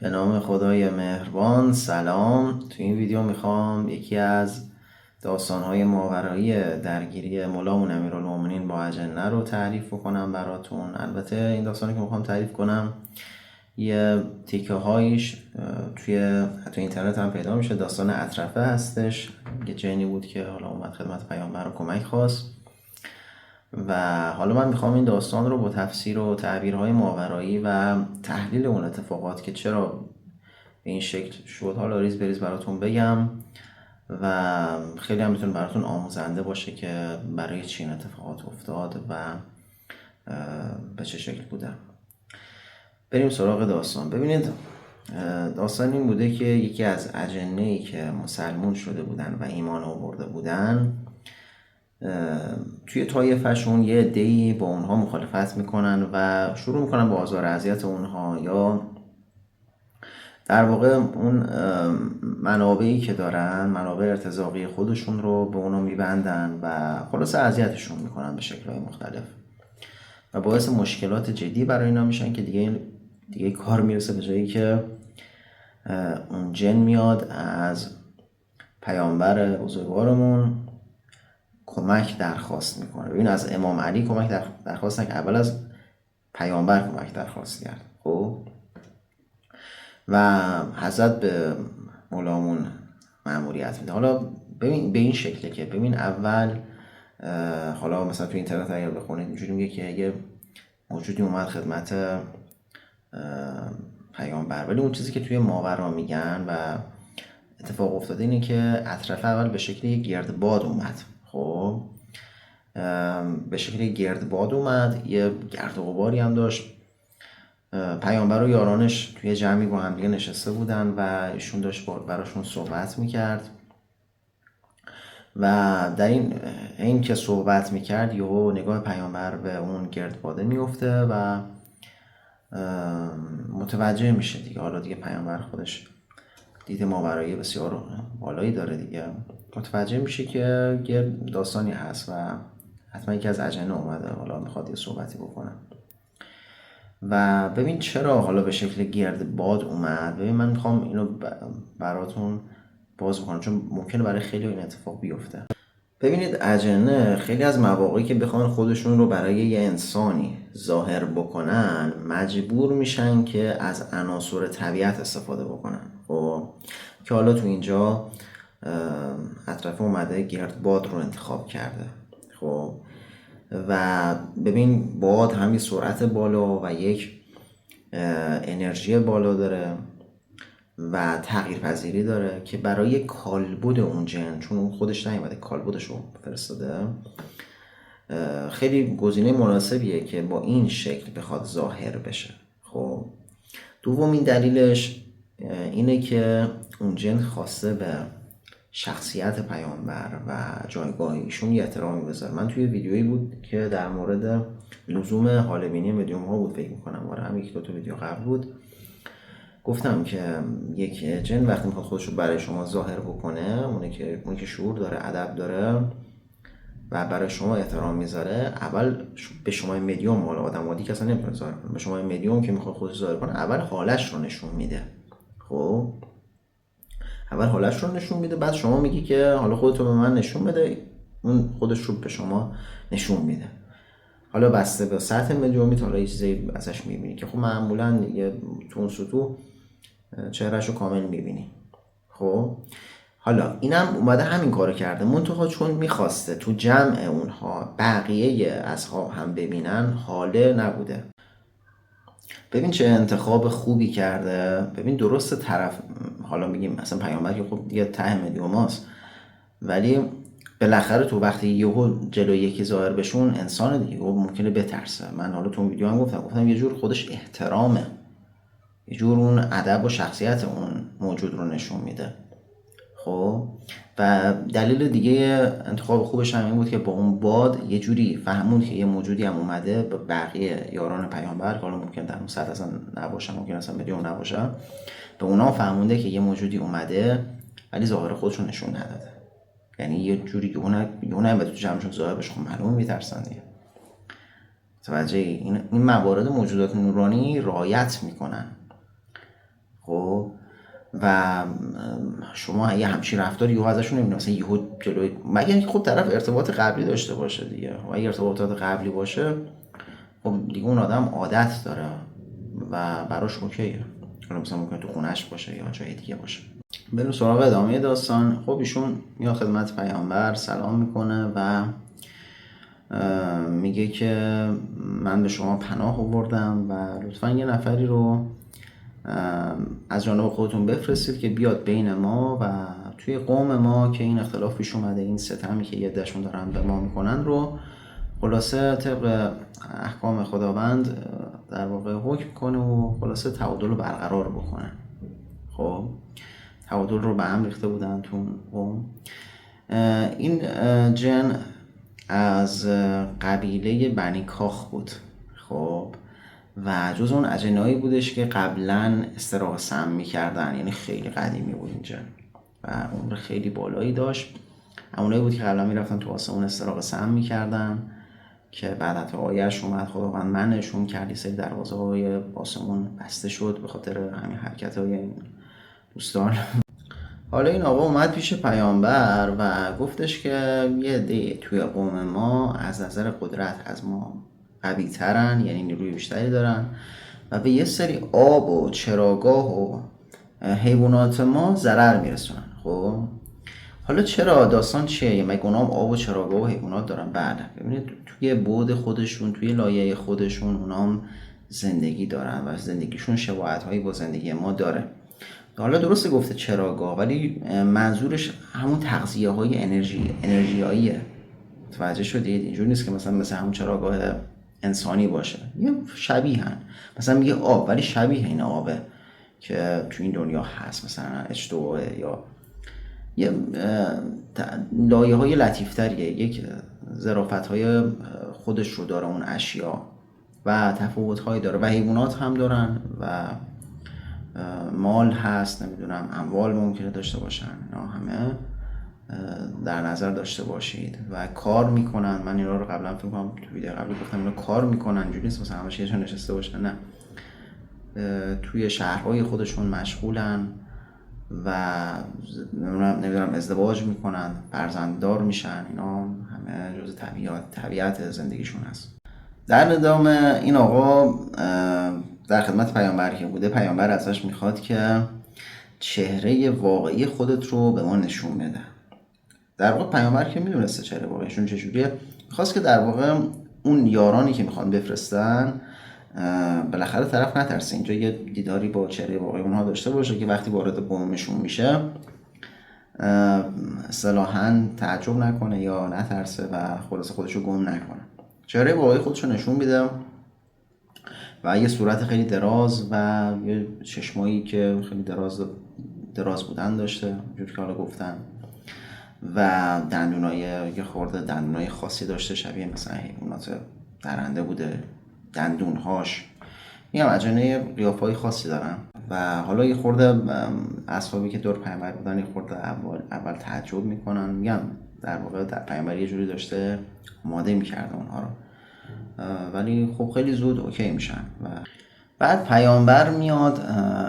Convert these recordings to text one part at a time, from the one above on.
به نام خدای مهربان. سلام. تو این ویدیو میخوام یکی از داستانهای ماورایی درگیری ملامون امیرالمومنین با اجنه رو تعریف کنم براتون. البته این داستانی که میخوام تعریف کنم یه تیکه هایش توی حتی اینترنت هم پیدا میشه. داستان اطرفه هستش. یه جنی بود که حالا اومد خدمت پیامبر رو کمک خواست و حالا من میخوام این داستان رو با تفسیر و تعبیرهای ماورایی و تحلیل اون اتفاقات که چرا به این شکل شد حالا ریز بریز براتون بگم و خیلی هم میتونه براتون آموزنده باشه که برای چی این اتفاقات افتاد و به چه شکل بوده. بریم سراغ داستان. ببینید، داستان این بوده که یکی از اجنه‌ای که مسلمون شده بودن و ایمان آورده بودن توی طایفه‌شون یه عده‌ای با اونها مخالفت میکنن و شروع میکنن با آزار اذیت اونها، یا در واقع اون منابعی که دارن، منابع ارتزاقی خودشون رو به اونا میبندن و خلاصه اذیتشون میکنن به شکل‌های مختلف و باعث مشکلات جدی برای اینا میشن که دیگه کار میرسه به جایی که اون جن میاد از پیامبر بزرگوارمون کمک درخواست میکنه. ببین، از امام علی کمک درخواست نکرد، اول از پیامبر کمک درخواست کرد. خب و حضرت به مولامون مأموریت میده. حالا ببین به این شکله که ببین اول حالا مثلا تو اینترنت اگر بخونید اینجوری میگه که یه موجودی اومد خدمت پیامبر، ولی اون چیزی که توی ماورا میگن و اتفاق افتاده اینه که اطرف اول به شکل یه گردباد اومد. خب به شکل گردباد اومد، یه گرد و غباری هم داشت. پیامبر و یارانش توی جمعی با هم دیگه نشسته بودن و ایشون داشت براشون صحبت میکرد و در این که صحبت میکرد یهو نگاه پیامبر به اون گردباده میفته و متوجه میشه دیگه. حالا دیگه پیامبر خودش دید ماورایی بسیار بالایی داره دیگه، متوجه میشه که داستانی هست و حتما یکی از اجنه اومده حالا میخواد یه صحبتی بکنه. و ببین چرا حالا به شکل گردباد اومد. ببین من میخوام اینو براتون باز بکنم چون ممکنه برای خیلی این اتفاق بیفته. ببینید، اجنه خیلی از مواقعی که بخوان خودشون رو برای یه انسانی ظاهر بکنن مجبور میشن که از عناصر طبیعت استفاده بکنن. خب که حالا تو اینجا اطراف اومده گردباد رو انتخاب کرده. خب و ببین باد هم یه سرعت بالا و یک انرژی بالا داره و تغییر پذیری داره که برای کالبد اون جن، چون اون خودش نیومده کالبدش رو فرستاده، خیلی گزینه مناسبیه که با این شکل بخواد ظاهر بشه. خب دومین دلیلش اینه که اون جن خواسته به شخصیت پیامبر و جایگاه ایشون یه احترامی بذاره. من توی ویدیویی بود که در مورد لزوم حال بینی مدیوم ها بود، فکر میکنم آره هم یک دو تا ویدیو قبل بود، گفتم که یک جن وقتی میخواد خودش رو برای شما ظاهر بکنه، اونی که شعور داره، ادب داره و برای شما احترام میذاره، اول به شما مدیوم، حالا آدم عادی که اصلا نمیتونه ظاهر کنه، به شما مدیوم که میخواد خودش ظاهر کنه اول حالش رو نشون میده. خب اول حالش رو نشون میده، بعد شما میگی که حالا خودتو به من نشون بده، اون خودش رو به شما نشون میده. حالا بسته به سطح مدیومیت حالا یه چیزی ازش میبینی که خب معمولا یه تو اون سطوح چهرهش رو کامل میبینی. خب حالا اینم اومده همین کارو کرده، منتها چون میخواسته تو جمع اونها بقیه اصحاب هم ببینن حاله نبوده. ببین چه انتخاب خوبی کرده. ببین درسته طرف، حالا میگیم مثلا پیامبر که خب دیگه ته مدیوماست، ولی بالاخره تو وقتی یهو جلوی یکی ظاهر بشون انسان دیگه ممکنه بترسه. من حالا تو ویدیو هم گفتم یه جور خودش احترامه، یه جور اون ادب و شخصیت اون موجود رو نشون میده. خب و دلیل دیگه انتخاب خوبش هم این بود که با اون باد یه جوری فهموند که یه موجودی هم اومده به بقیه یاران پیامبر، حالا ممکن در اون سطح اصلا نباشن، ممکن اصلا مدیوم نباشن، به اونا فهمونده که یه موجودی اومده ولی ظاهر خودش رو نشون نداده. یعنی یه جوری که اون هم تو جمعشون ظاهر بشه، خب معلومه میترسن دیگه. توجه این موارد موجودات نورانی رعایت میکنن. خب خب و شما یه همچین رفتاری یهو ازشون نمیبینید، مثلا یهو جلوی، مگر اینکه خب طرف ارتباط قبلی داشته باشه دیگه. و اگه ارتباطات قبلی باشه خب دیگه اون آدم عادت داره و براش اوکیه، حالا مثلا ممکنه تو خونش باشه یا جای دیگه باشه. بریم سراغ ادامه داستان. خب ایشون میاد خدمت پیامبر، سلام میکنه و میگه که من به شما پناه آوردم و لطفا یه نفری رو از جانب خودتون بفرستید که بیاد بین ما و توی قوم ما که این اختلاف پیش اومده، این ستمی که یه عده‌شون دارن به ما میکنن رو خلاصه طبق احکام خداوند در واقع حکم کنه و خلاصه تعادل رو برقرار بکنه. خب تعادل رو به هم ریخته بودن تو قوم. این جن از قبیله بنی کاخ بود. خب و جز اون اجنهایی بودش که قبلا استراق سم میکردن، یعنی خیلی قدیمی بود این جن و عمر خیلی بالایی داشت. همونایی بود که قبلا میرفتن تو آسمون استراق سم میکردن که بعد حتی آیه‌اش اومد خداوند منعشون کرد، یه سری دروازه های آسمون بسته شد به خاطر همین حرکت های این دوستان. حالا این آقا اومد پیش پیامبر و گفتش که یه عده توی قوم ما از نظر قدرت از ما قوی ترن، یعنی نیروی بیشتری دارن و به یه سری آب و چراگاه و حیوانات ما ضرر میرسونن. خب حالا چرا داستان چیه؟ مگه اونا هم آب و چراگاه و حیوانات دارن؟ بله، ببینید توی بعد خودشون، توی لایه خودشون اونا هم زندگی دارن و زندگیشون شباهت‌هایی با زندگی ما داره. حالا درسته گفته چراگاه، ولی منظورش همون تغذیه‌های انرژیاییه. متوجه شدید؟ اینجوری نیست که مثل همون چراگاه انسانی باشه، یه شبیهن. مثلا میگه آب، ولی شبیه این آبه که تو این دنیا هست، مثلا H2O یا یه لایه های لطیفتریه، یک ظرافت های خودش رو داره اون اشیا و تفاوت هایی داره و حیوانات هم دارن و مال هست، نمیدونم اموال ممکنه داشته باشن، اینا همه در نظر داشته باشید و کار میکنن. من اینا رو قبلا فکر کنم تو ویدیو قبلی گفتم اینا کار میکنن، اینجوری نیست مثلا همش یه جا نشسته باشن، نه، توی شهرهای خودشون مشغولن و نمیدونم ازدواج میکنن، فرزنددار میشن، اینا همه جز طبیعت زندگیشون هست. در ادامه این آقا در خدمت پیامبر که بوده، پیامبر ازش میخواد که چهره واقعی خودت رو به ما نشون بده. در واقع پیامبر که میدونسته چهره واقعیشون چجوریه، میخواست که در واقع اون یارانی که میخوان بفرستن بالاخره طرف نترسه، اینجا یه دیداری با چهره واقعی اونها داشته باشه که وقتی وارد قومشون میشه اصطلاحاً تعجب نکنه یا نترسه و خلاص خودشو گم نکنه. چهره واقعی خودشو نشون میده و یه صورت خیلی دراز و یه چشمایی که خیلی دراز بودن داشته، اونجوری که حالا گفتن، و دندونای یه خورده دندونای خاصی داشته، شبیه مثلا حیوانات درنده بوده دندونهاش، میگم اجنه قیافه‌های خاصی دارن و حالا یه خورده اصحابی که دور پیامبر بودن یه خورده اول تعجب میکنن، میگم در واقع در پیامبر یه جوری داشته آماده میکرده اونها رو، ولی خب خیلی زود اوکی میشن. و بعد پیامبر میاد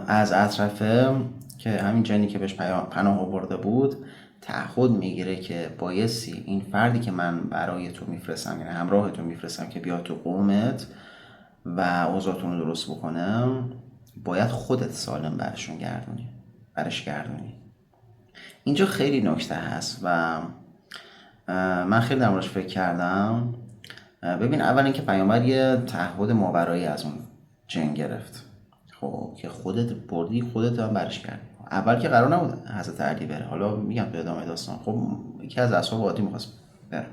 از اطرافه که همین جنی که بهش پناه آورده بود تعهد میگیره که بایستی این فردی که من برای تو میفرستم، یعنی همراه تو میفرستم که بیاد تو قومت و اوضاعتون رو درست بکنم، باید خودت سالم برش گردونی. اینجا خیلی نکته هست و من خیلی در موردش فکر کردم. ببین، اول اینکه پیامبر یه تعهد ماورایی از اون جن گرفت، خب که خودت بردی خودت هم برش کردی. اول که قرار نبود حضرت علی بره، حالا میگم تو ادامه داستان خب یکی از اصحاب عادی می‌خواست بره.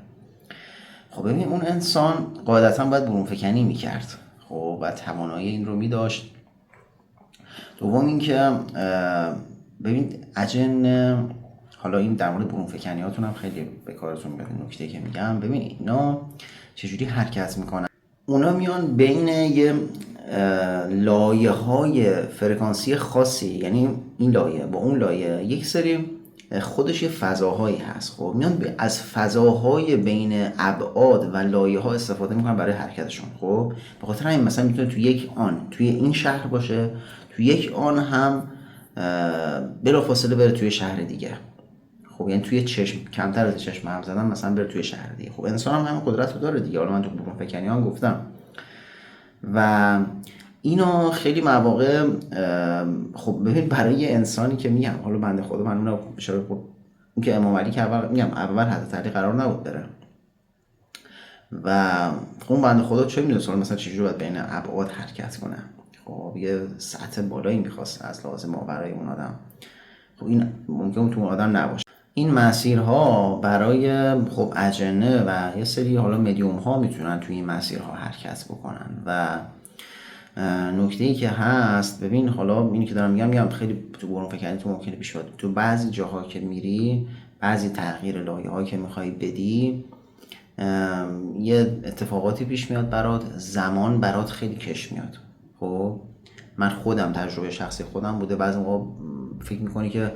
خب ببین اون انسان قاعدتاً باید برون فکنی میکرد، خب و توانایی این رو میداشت. دوم اینکه ببین اجن، حالا این در مورد برون فکنیاتون هم خیلی به کارتون میاد نکته که میگم. ببین اینا چجوری حرکت میکنن، اونا میان بین یه لایه های فرکانسی خاصی، یعنی این لایه با اون لایه یک سری خودش یه فضاهایی هست، خب میان از فضاهای بین ابعاد و لایه ها استفاده میکنن برای حرکتشون. خب به خاطر همین مثلا میتونه توی یک آن توی این شهر باشه، توی یک آن هم بلافاصله بره توی شهر دیگه. خب یعنی توی چشم، کمتر از چشم هم زدن مثلا بره توی شهر دیگه. خب انسان هم همین قدرت رو داره دیگه. حالا من تو برون فکنی هم گفتم و اینا خیلی مواقع خب ببین برای انسانی که میگم، حالا بنده خدا من اون اشاره خب اون که امام علی که اول حضرت علی قرار نبود بره و خب اون بنده خدا چه میدونه مثلا چجوری باید بین ابعاد حرکت کنه. خب یه سطح بالایی میخواست از لحاظ ماورای اون آدم. خب این ممکن تو اون آدم نباشه. این مسیرها برای خب اجنه و یه سری حالا مدیوم ها میتونن توی این مسیرها حرکت بکنن و نکته ای که هست، ببین حالا اینی که دارم میگم خیلی تو برون فکری تو ممکنه پیش بیاد. تو بعضی جاها که میری، بعضی تغییر لایه‌ها که میخوای بدی، یه اتفاقاتی پیش میاد برات، زمان برات خیلی کش میاد. خب من خودم تجربه شخصی خودم بوده، بعضی موقع فکر میکنی که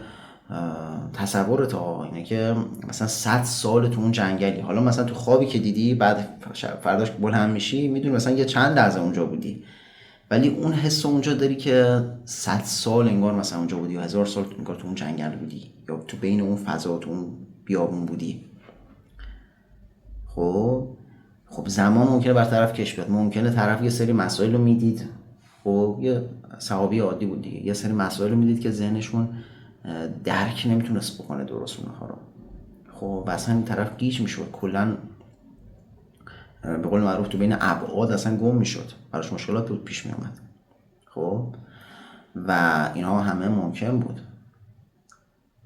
تصور تا اینه که مثلا 100 سال تو اون جنگلی، حالا مثلا تو خوابی که دیدی بعد فرداش بلند میشی میدونی مثلا یه چند لحظه اونجا بودی، ولی اون حس اونجا داری که 100 سال انگار مثلا اونجا بودی و 1000 سال انگار تو اون جنگل بودی یا تو بین اون فضا تو اون بیابون بودی. خب زمان ممکنه برطرف کش بیاد، ممکنه طرف یه سری مسائل رو میدید، خب یه صحابی عادی بود دیگه، یه سری مسائل رو میدید که ذهنشون درک نمیتونست بکنه درست اونها رو. خب اصلا این طرف گیج میشد، کلا به قول معروف تو بین ابعاد اصلا گم میشد، براش مشکلات بود پیش میومد. خب و اینها همه ممکن بود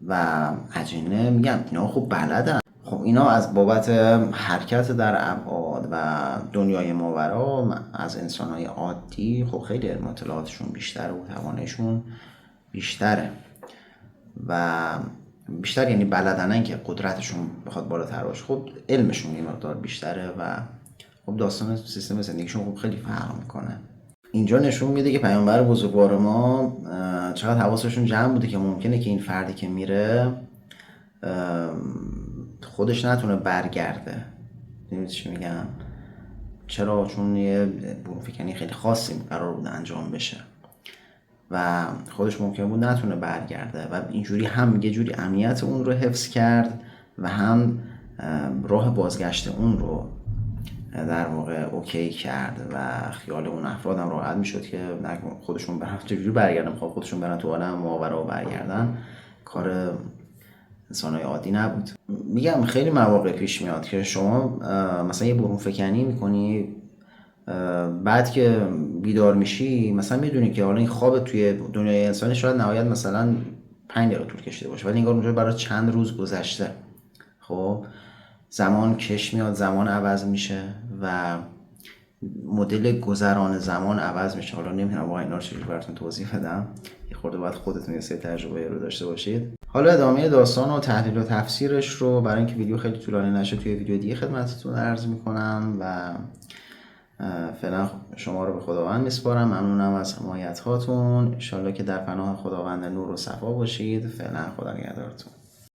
و اجنه میگم اینا خب بلدن. خب اینا از بابت حرکت در ابعاد و دنیای ماورا از انسانهای عادی خب خیلی اطلاعاتشون بیشتره و توانشون بیشتره و بیشتر، یعنی بلدنن که قدرتشون بخواد بالاتر باشه، خب علمشون یه مقدار بیشتره و خب داستان سیستم زندگیشون خب خیلی فرق میکنه. اینجا نشون میده که پیامبر بزرگوار ما چقدر حواسشون جمع بوده که ممکنه که این فردی که میره خودش نتونه برگرده. میدونید چی میگم؟ چرا؟ چون یه برون فکنی خیلی خاصی قرار بود انجام بشه و خودش ممکن بود نتونه برگرده و اینجوری هم یه جوری امنیت اون رو حفظ کرد و هم راه بازگشت اون رو در واقع اوکی کرد و خیال اون افراد هم راحت میشد که خودشون برن چجوری برگردن، خب خودشون برن تو عالم ماورا و برگردن، کار انسانای عادی نبود. میگم خیلی مواقع پیش میاد که شما مثلا یه برون فکنی میکنی، بعد که بیدار میشی مثلا میدونی که حالا این خواب توی دنیای انسانی شاید نهایت مثلا 5 دقیقه طول کشیده باشه، ولی انگار اونجا برای چند روز گذشته. خب زمان کش میاد، زمان عوض میشه و مدل گذران زمان عوض میشه. حالا نمیدونم واقعا اینا رو چجوری براتون توضیح بدم، یه خورده باید خودتون یه سری تجربه رو داشته باشید. حالا ادامه داستان و تحلیل و تفسیرش رو برای اینکه ویدیو خیلی طولانی نشه توی ویدیو دیگه خدمتتون عرض میکنم و فعلا شما رو به خداوند میسپارم. ممنونم از حمایت هاتون. ان شاءالله که در پناه خداوند نور و صفا باشید. فعلا خدا نگهدارتون.